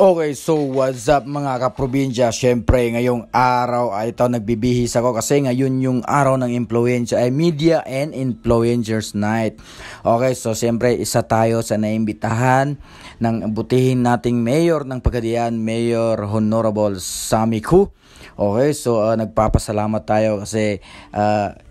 Okay, so what's up mga kaprobinsya? Syempre, ngayong araw ay ito nagbibihis ako kasi ngayon yung araw ng influencer ay Media and Influencers Night. Okay, so syempre isa tayo sa naimbitahan ng butihin nating mayor ng Pagadian, Mayor Honorable Sammy Koo. Okay, so nagpapasalamat tayo kasi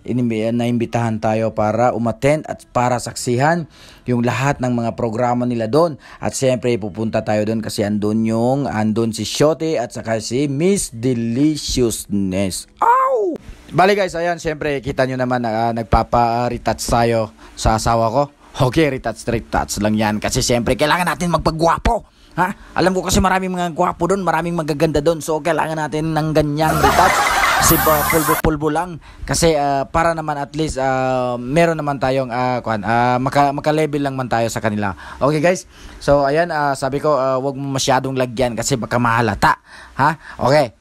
naimbitahan tayo para umattend at para saksihan yung lahat ng mga programa nila doon. At siyempre pupunta tayo doon kasi andun si Shote at saka si Miss Deliciousness. Ow! Bali guys, ayan, siyempre kita nyo naman nagpapa-retouch tayo sa asawa ko. Okay, retouch lang yan kasi siyempre kailangan natin magpagwapo. Ha? Alam ko kasi maraming mga gwapo doon, maraming magaganda doon. So kailangan natin ng ganyang retouch. Kasi pulbo lang. Kasi para naman at least meron naman tayong maka-level lang man tayo sa kanila. Okay guys? So ayan, sabi ko wag mo masyadong lagyan kasi baka mahalata. Ha? Okay.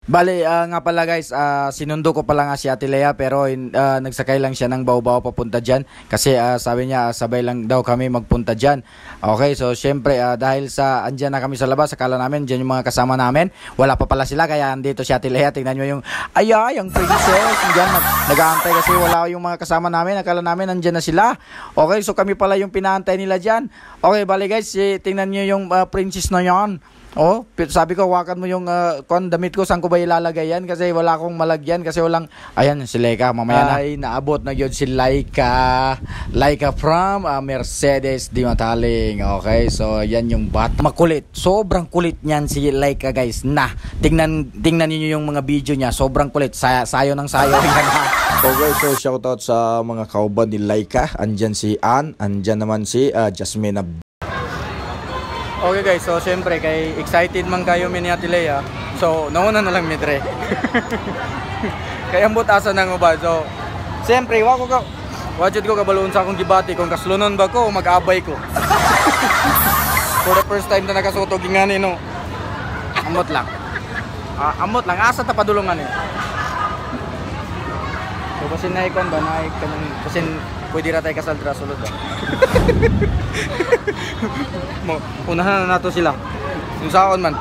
Bali, nga pala guys, sinundo ko pala nga si Ate Lea pero nagsakay lang siya ng Baw-Baw papunta dyan kasi sabi niya sabay lang daw kami magpunta dyan. Okay, so syempre dahil sa andyan na kami sa labas, akala namin dyan yung mga kasama namin, wala pa pala sila kaya andito si Ate Lea. Tingnan nyo yung yung princess dyan, nag-aantay kasi wala yung mga kasama namin, akala namin andyan na sila. Okay, so kami pala yung pinaantay nila dyan. Okay, bali guys, tingnan nyo yung princess na yan. Oh, sabi ko, wakan mo yung damit ko, saan ko ba ilalagay yan? Kasi wala akong malagyan, kasi walang, ayan, si Laika, mamaya na. Ay, naabot na yun si Laika from Mercedes Di Mataling. Okay, so yan yung bat. Makulit, sobrang kulit niyan si Laika guys. Tingnan niyo yung mga video niya, sobrang kulit, sayo ng sayo. Okay, so shoutout sa mga kauban ni Laika. Andyan si Ann, andyan naman si Jasmine. Okay guys, so syempre kay excited man kayo ni Ate Lea. So nauna na lang midre. Kaya butasan nang uba. So syempre wajud ko kabaloon sa akong gibati kung kaslunon ba ko o mag-abay ko. For the first time na nakasutog ingani no. Amot lang. Amot lang asa ta padulungan eh. So kasi naikon ba kasi pwede ra tayo kasaldra sulod ba. Unahan na nato sila. Yung saon man.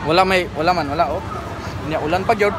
Wala oh. Ulan pa gyud.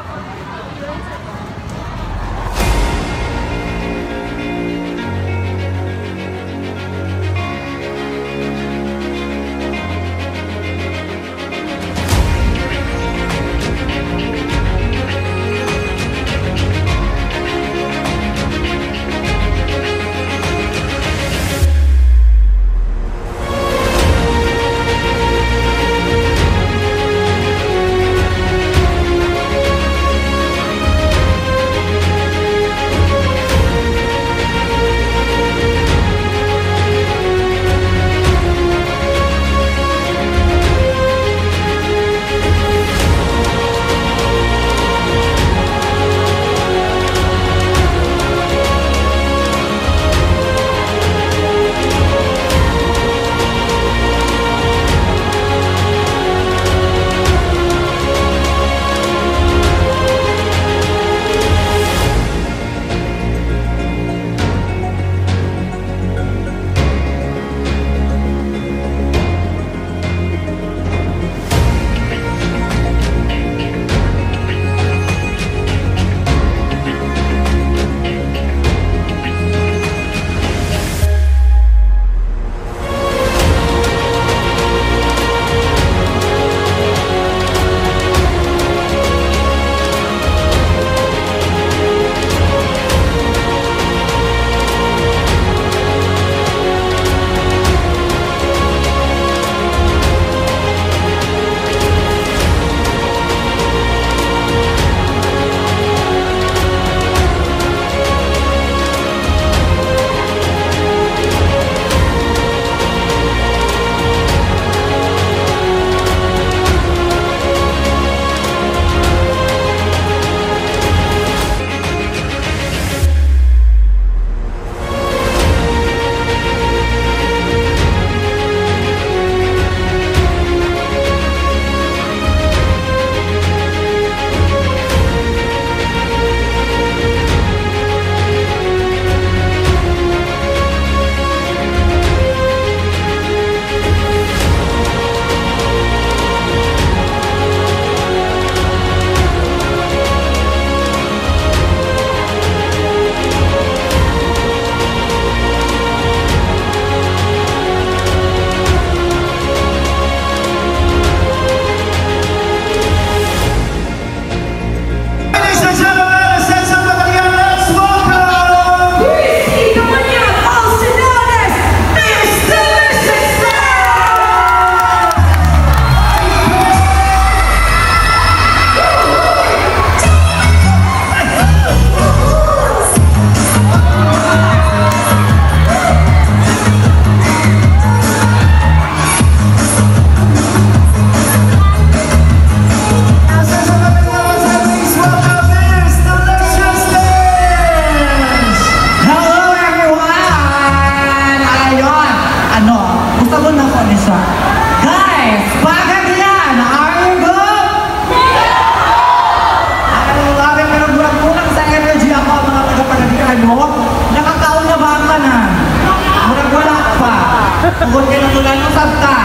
Huwag ka na mula ng sabta.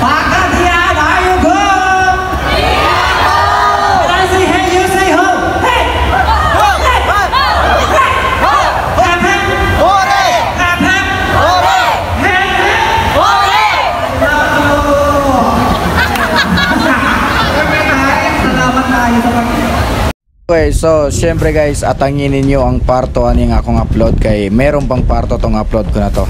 Bakit yan? Are you good? When I say hey, you say ho. Hey! Hey! Hey! Hep, hep! Ore! Hep, hep! Ore! Hey, hey! Ore! Salamat tayo sa pag- Okay, so syempre guys, atanginin nyo ang parto ani nga akong upload kay meron pang parto tong upload ko na to.